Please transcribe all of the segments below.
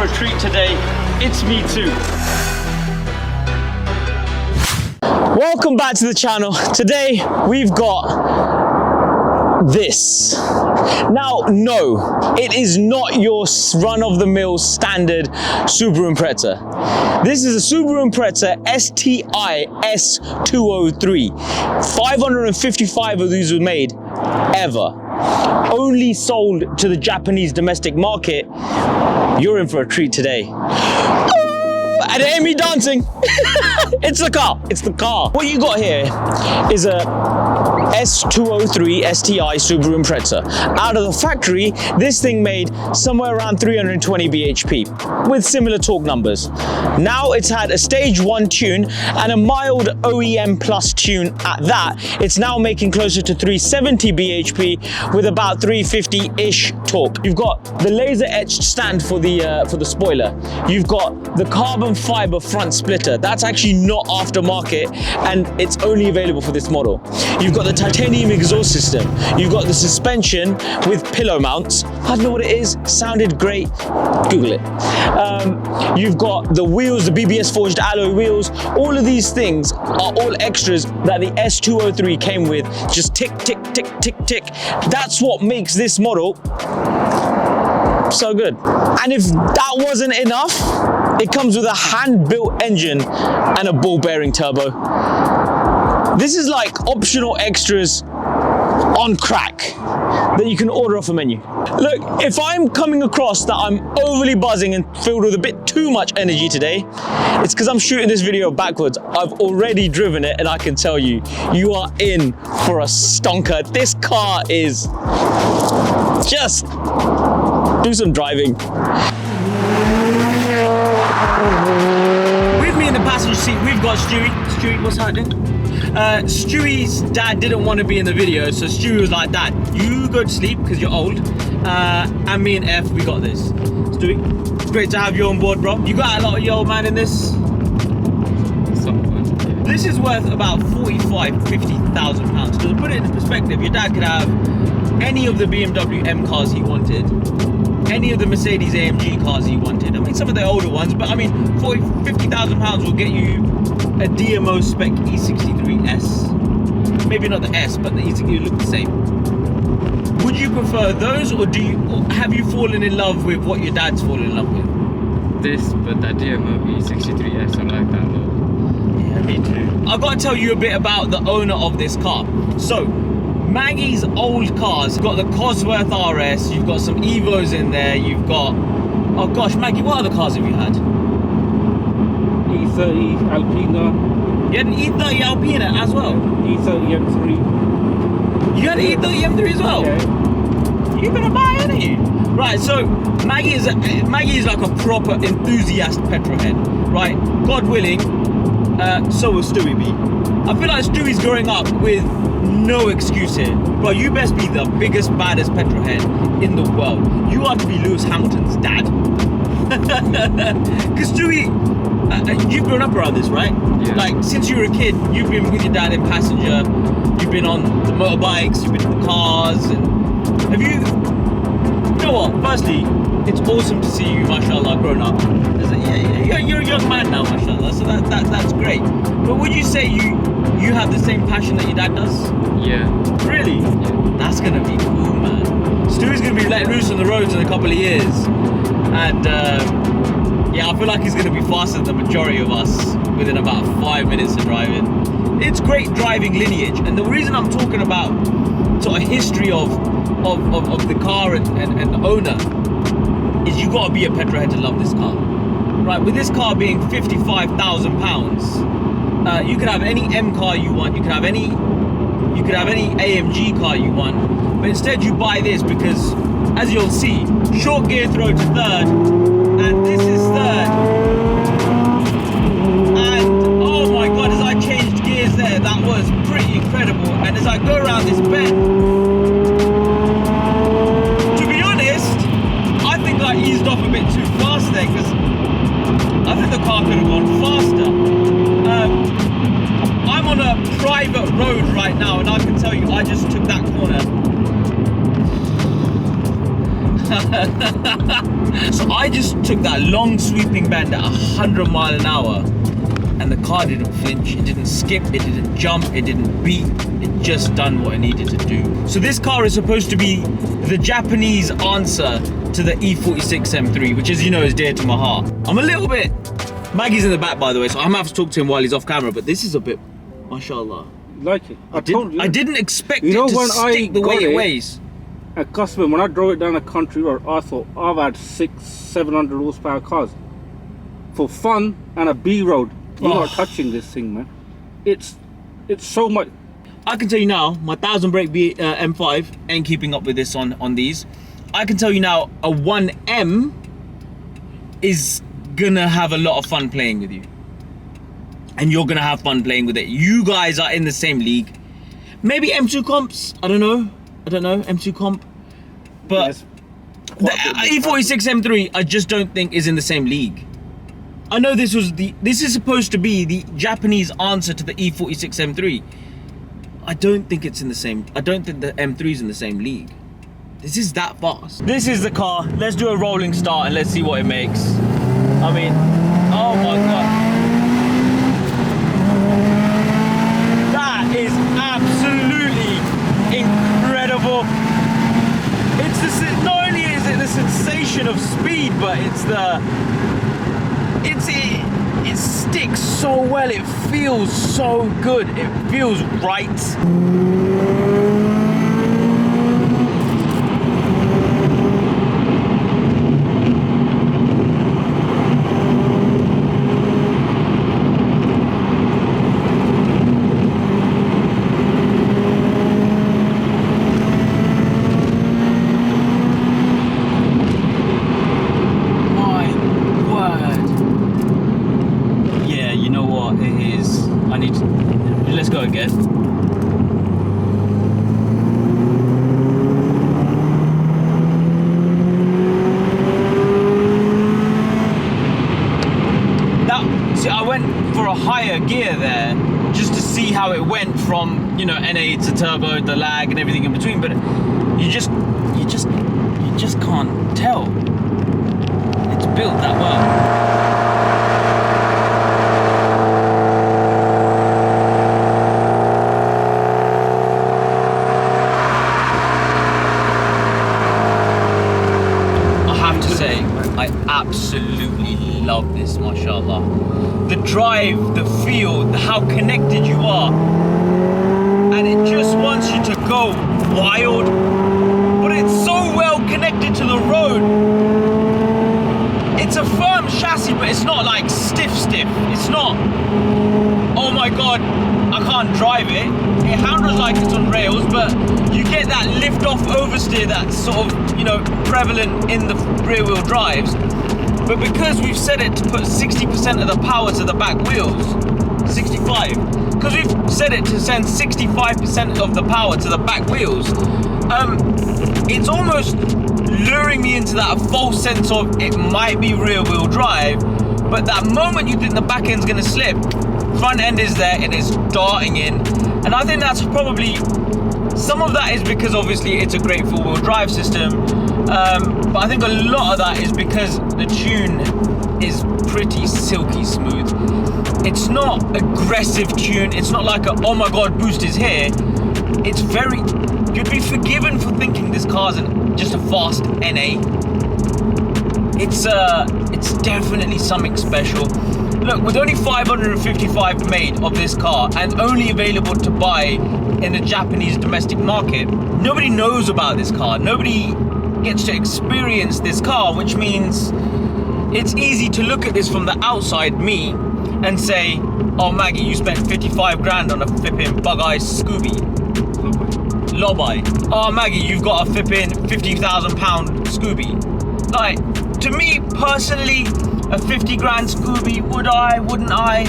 a treat today. It's me too. Welcome back to the channel. Today we've got this. Now, no, it is not your run-of-the-mill standard Subaru Impreza. This is a Subaru Impreza STI S203. 555 of these were made ever. Only sold to the Japanese domestic market. You're in for a treat today. And it ain't me dancing. It's the car. It's the car. What you got here is a S203 STI Subaru Impreza. Out of the factory, this thing made somewhere around 320 bhp with similar torque numbers. Now it's had a stage 1 tune and a mild OEM plus tune at that. It's now making closer to 370 bhp with about 350-ish torque. You've got the laser etched stand for the spoiler. You've got the carbon fiber front splitter. That's actually not aftermarket and it's only available for this model. You've got the titanium exhaust system. You've got the suspension with pillow mounts. I don't know what it is. Sounded great. Google it. You've got the wheels, the BBS forged alloy wheels. All of these things are all extras that the S203 came with. Just tick, tick, tick, tick, tick. That's what makes this model so good. And if that wasn't enough, it comes with a hand-built engine and a ball bearing turbo. This is like optional extras on crack that you can order off a menu. Look, if I'm coming across that I'm overly buzzing and filled with a bit too much energy today, it's because I'm shooting this video backwards. I've already driven it and I can tell you, you are in for a stonker. This car is just do some driving. With me in the passenger seat, we've got Stewie. Stewie, what's happening? Stewie's dad didn't want to be in the video, so Stewie was like, Dad, you go to sleep because you're old, and me and F, we got this. Stewie, it's great to have you on board, bro. You got a lot of your old man in this? This is worth about 45,000 to 50,000 pounds. So to put it into perspective, your dad could have any of the BMW M cars he wanted, any of the Mercedes AMG cars he wanted. I mean, some of the older ones, but I mean, 50,000 pounds will get you a DMO spec E63S. Maybe not the S, but the E63 look the same. Would you prefer those, or have you fallen in love with what your dad's fallen in love with? This, but that DMO E63S, I like that though. Yeah, me too. I've got to tell you a bit about the owner of this car. So, Maggie's old cars, you've got the Cosworth RS, you've got some Evos in there, you've got, oh gosh, Maggie, what other cars have you had? E30 Alpina. You had an E30 Alpina as well? E30 M3. You had an E30 M3 as well? Yeah. You're gonna buy, aren't you? Right, so Maggie is like a proper enthusiast petrolhead, right? God willing, so will Stewie be. I feel like Stewie's growing up with no excuse here. Bro, you best be the biggest, baddest petrolhead in the world. You are to be Lewis Hamilton's dad. Because Stewie, you've grown up around this, right? Yeah. Like, since you were a kid, you've been with your dad in passenger, you've been on the motorbikes, you've been in the cars, and have you... You know what, firstly, it's awesome to see you, mashallah, grown up. You're a young man now, mashallah, so that's great. But would you say you have the same passion that your dad does? Yeah. Really? Yeah. That's gonna be cool, man. Stewie's gonna be let loose on the roads in a couple of years. And yeah, I feel like he's gonna be faster than the majority of us within about 5 minutes of driving. It's great driving lineage. And the reason I'm talking about sort of history of the car and the owner is you gotta be a petrolhead to love this car. Right, with this car being £55,000, you could have any M car you want, you could have any AMG car you want, but instead you buy this because, as you'll see, short gear throw to third, and this is third. And oh my god, as I changed gears there, that was pretty incredible. And as I go around this bend, to be honest, I think I eased off a bit too fast there, because I think the car could have gone faster. I'm on a private road right now, and I can tell you, I just took that corner. So I just took that long sweeping bend at 100 miles an hour, and the car didn't flinch, it didn't skip, it didn't jump, it didn't beat, it just done what it needed to do. So this car is supposed to be the Japanese answer to the E46 M3, which, as you know, is dear to my heart. I'm a little bit... Maggie's in the back, by the way, so I'm gonna have to talk to him while he's off camera, but this is a bit... Mashallah. Like it. I didn't expect you know, it to when stick the way it it weighs. At Custom, when I drove it down a country road, I thought I've had 600-700 horsepower cars. For fun and a B road, you're not touching this thing, man. It's so much. I can tell you now, my 1000 brake M5 ain't keeping up with this on these. I can tell you now, a 1M is gonna have a lot of fun playing with you. And you're gonna have fun playing with it. You guys are in the same league. Maybe M2 comps, I don't know, M2 comp. But Yes. the E46 M3, I just don't think is in the same league. I know this is supposed to be the Japanese answer to the E46 M3. I don't think it's in the same, I don't think the M3 is in the same league. This is that fast. This is the car. Let's do a rolling start and let's see what it makes. I mean, oh my God. That is absolutely incredible. It's not only is it the sensation of speed, but it sticks so well. It feels so good. It feels right. Let's go again. Now, see, I went for a higher gear there just to see how it went from, you know, NA to turbo, the lag and everything in between, but you just can't tell. It's built that well. I absolutely love this, mashallah. The drive, the feel, how connected you are. And it just wants you to go wild, but it's so well connected to the road. It's a firm chassis, but it's not like stiff. It's not, oh my God, I can't drive it. It handles like it's on rails, but you get that lift-off oversteer that's sort of, you know, prevalent in the rear-wheel drives. But because we've set it to put 60% of the power to the back wheels, 65, because we've set it to send 65% of the power to the back wheels, it's almost luring me into that false sense of it might be rear-wheel drive, but that moment you think the back end's gonna slip, front end is there and it's darting in. And I think that's probably, some of that is because obviously it's a great four-wheel drive system, but I think a lot of that is because the tune is pretty silky smooth. It's not aggressive tune, it's not like a, oh my God, boost is here. It's very, you'd be forgiven for thinking this car's just a fast NA. It's definitely something special. Look, with only 555 made of this car and only available to buy in the Japanese domestic market, nobody knows about this car. Nobody gets to experience this car, which means it's easy to look at this from the outside, me, and say, oh Maggie, you spent 55 grand on a flipping bug-eyed Scooby. Lobby. Oh Maggie, you've got a flipping £50,000 Scooby. Like, to me personally, a 50 grand Scooby, would I, wouldn't I?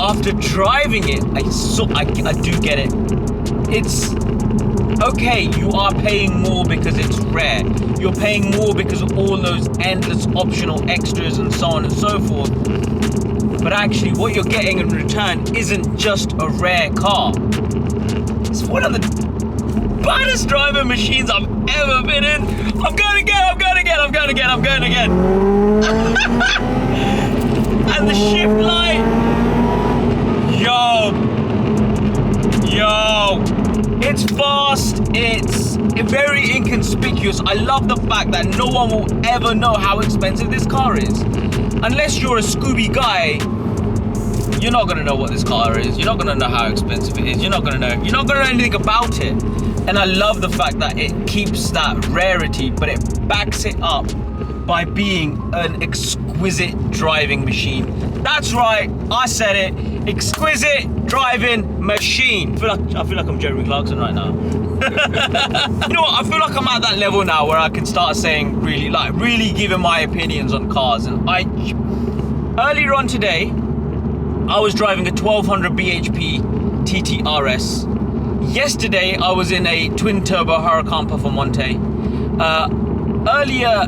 After driving it, I do get it. It's okay, you are paying more because it's rare. You're paying more because of all those endless optional extras and so on and so forth. But actually, what you're getting in return isn't just a rare car. It's one of the baddest driving machines I've ever been in. I'm going again. And the shift light. Yo. It's fast. It's very inconspicuous. I love the fact that no one will ever know how expensive this car is. Unless you're a Scooby guy, you're not gonna know what this car is. You're not gonna know how expensive it is. You're not gonna know anything about it. And I love the fact that it keeps that rarity, but it backs it up by being an exquisite driving machine. That's right, I said it. Exquisite driving machine. I feel like I'm Jeremy Clarkson right now. You know what? I feel like I'm at that level now where I can start saying really giving my opinions on cars. And earlier on today, I was driving a 1200 bhp TTRS. Yesterday, I was in a twin turbo Huracan Performante. Earlier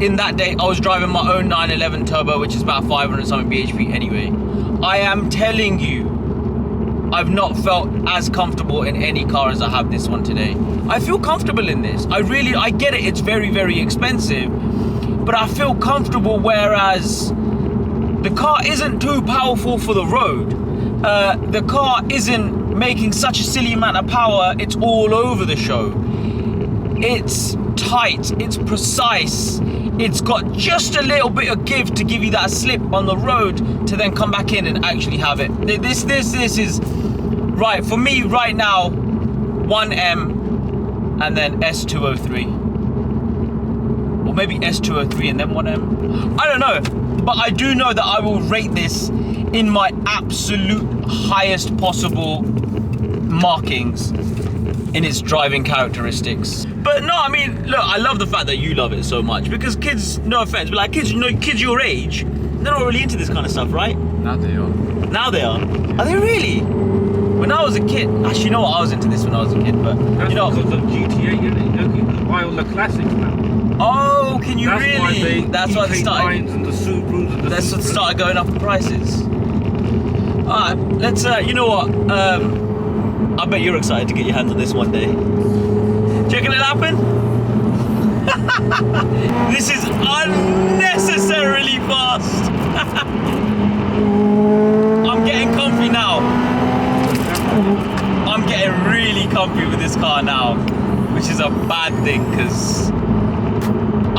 in that day, I was driving my own 911 turbo, which is about 500 something bhp anyway. I am telling you, I've not felt as comfortable in any car as I have this one today. I feel comfortable in this. I get it, it's very, very expensive, but I feel comfortable, whereas the car isn't too powerful for the road. The car isn't making such a silly amount of power, it's all over the show. It's tight, it's precise, it's got just a little bit of give to give you that slip on the road to then come back in and actually have it. This is, right, for me right now, 1M and then S203. Or maybe S203 and then 1M. I don't know, but I do know that I will rate this in my absolute highest possible markings in its driving characteristics. But no, I mean, look, I love the fact that you love it so much, because kids, no offense, but like kids your age, they're not really into this kind of stuff, right? Now they are. Now they are? Are they really? When I was a kid, actually, you know what, I was into this when I was a kid, but that's you know, because of GTA, you can buy all the classics now. Oh, can you really? That's why they started. And the Subarus and the That's what started going up in prices. Alright, let's. You know what? I bet you're excited to get your hands on this one day. Do you reckon it'll happen? This is unnecessarily fast. I'm getting comfy now. I'm getting really comfy with this car now, which is a bad thing, because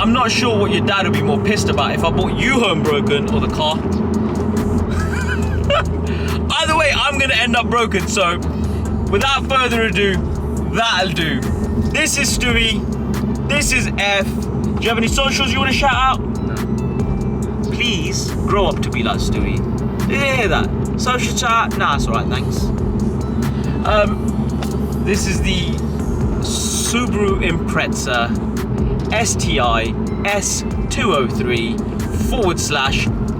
I'm not sure what your dad would be more pissed about, if I bought you home broken or the car. Either way, I'm gonna end up broken, so without further ado, that'll do. This is Stewie, this is F. Do you have any socials you want to shout out? No. Please grow up to be like Stewie. Did you hear that? Social chat? Nah, it's alright, thanks. This is the Subaru Impreza STI S203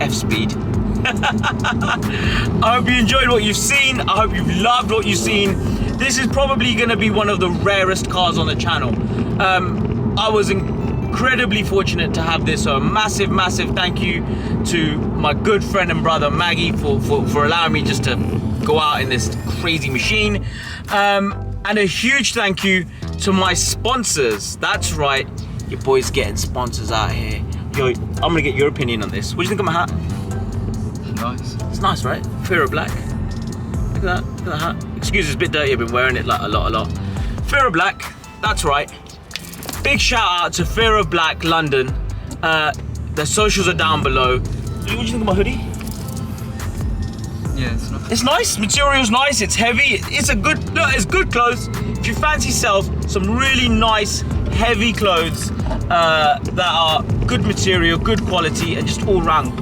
/ F-Speed. I hope you enjoyed what you've seen. I hope you've loved what you've seen. This is probably going to be one of the rarest cars on the channel. I was incredibly fortunate to have this, so a massive thank you to my good friend and brother Maggie for allowing me just to go out in this crazy machine, and a huge thank you to my sponsors. That's right, your boy's getting sponsors out here. Yo, I'm gonna get your opinion on this. What do you think of my hat? Nice. It's nice, right? Fear of Black. Look at that hat. Excuse, it's a bit dirty, I've been wearing it like a lot. Fear of Black, that's right. Big shout out to Fear of Black London. Their socials are down below. What do you think of my hoodie? Yeah, it's nice. It's nice, material's nice, it's heavy, it's good clothes. If you fancy yourself some really nice, heavy clothes that are good material, good quality, and just all round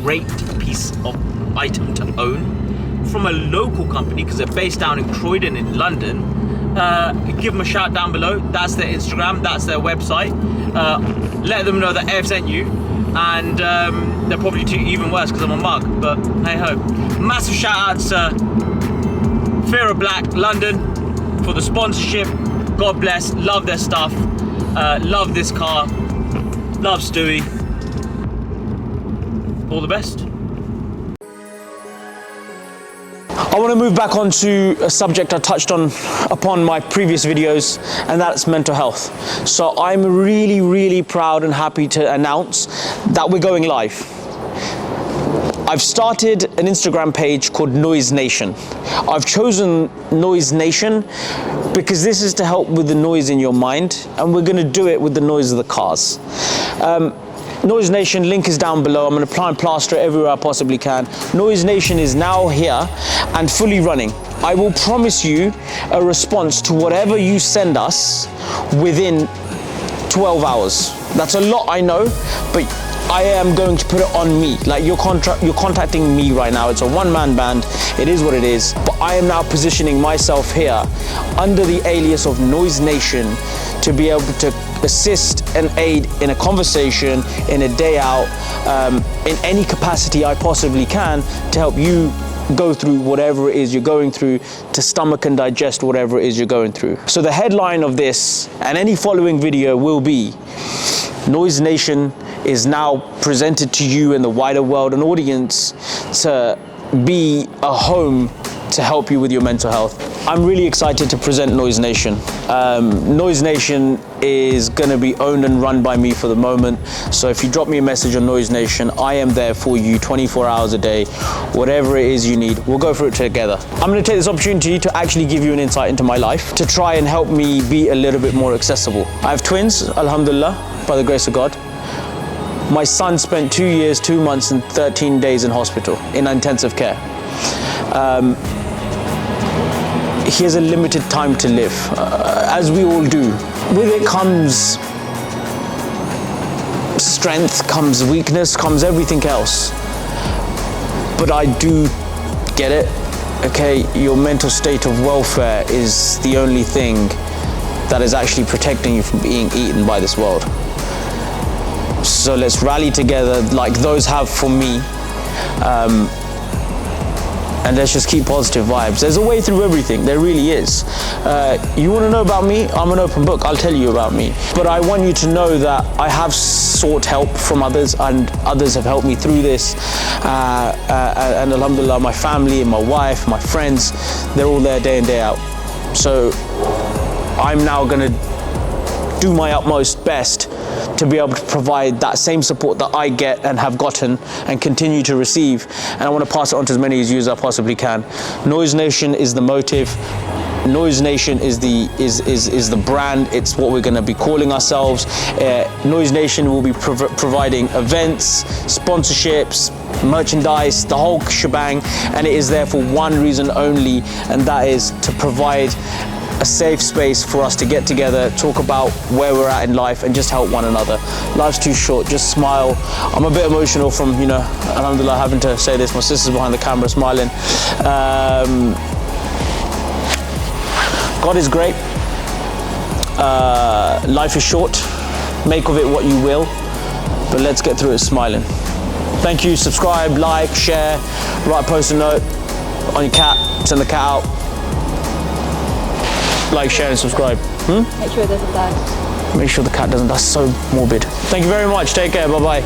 great piece of item to own from a local company, because they're based down in Croydon in London, give them a shout down below. That's their Instagram, that's their website. Let them know that Ev sent you, and they'll probably do even worse because I'm a mug, but hey ho. Massive shout out to Fear of Black London for the sponsorship. God bless, love their stuff, love this car, love Stewie. All the best. I want to move back onto a subject I touched on upon my previous videos, and that's mental health. So I'm really, really proud and happy to announce that we're going live. I've started an Instagram page called Noise Nation. I've chosen Noise Nation because this is to help with the noise in your mind, and we're going to do it with the noise of the cars. Noise Nation, link is down below. I'm going to try and plaster it everywhere I possibly can. Noise Nation is now here and fully running. I will promise you a response to whatever you send us within 12 hours. That's a lot, I know, but I am going to put it on me. Like you're contacting me right now. It's a one-man band. It is what it is. But I am now positioning myself here under the alias of Noise Nation to be able to assist and aid in a conversation, in a day out, in any capacity I possibly can to help you go through whatever it is you're going through, to stomach and digest whatever it is you're going through. So the headline of this and any following video will be Noise Nation is now presented to you and the wider world and audience to be a home to help you with your mental health. I'm really excited to present Noise Nation. Noise Nation is gonna be owned and run by me for the moment. So if you drop me a message on Noise Nation, I am there for you 24 hours a day, whatever it is you need, we'll go through it together. I'm gonna take this opportunity to actually give you an insight into my life, to try and help me be a little bit more accessible. I have twins, alhamdulillah, by the grace of God. My son spent 2 years, 2 months and 13 days in hospital in intensive care. He has a limited time to live, as we all do. With it comes strength, comes weakness, comes everything else. But I do get it, okay? Your mental state of welfare is the only thing that is actually protecting you from being eaten by this world. So let's rally together like those have for me. And let's just keep positive vibes. There's a way through everything, there really is. You wanna know about me? I'm an open book, I'll tell you about me. But I want you to know that I have sought help from others, and others have helped me through this. And alhamdulillah, my family and my wife, my friends, they're all there day in, day out. So I'm now gonna do my utmost best to be able to provide that same support that I get and have gotten and continue to receive. And I want to pass it on to as many of you as I possibly can. Noise Nation is the motive. Noise Nation is the brand. It's what we're going to be calling ourselves. Noise Nation will be providing events, sponsorships, merchandise, the whole shebang, and it is there for one reason only, and that is to provide a safe space for us to get together, talk about where we're at in life, and just help one another. Life's too short, just smile. I'm a bit emotional from, you know, alhamdulillah, having to say this. My sister's behind the camera smiling. God is great. Life is short. Make of it what you will, but let's get through it smiling. Thank you. Subscribe, like, share, write a post-it note on your cat, send the cat out. Like, share and subscribe. Make sure it doesn't die. Make sure the cat doesn't. That's so morbid. Thank you very much. Take care. Bye-bye.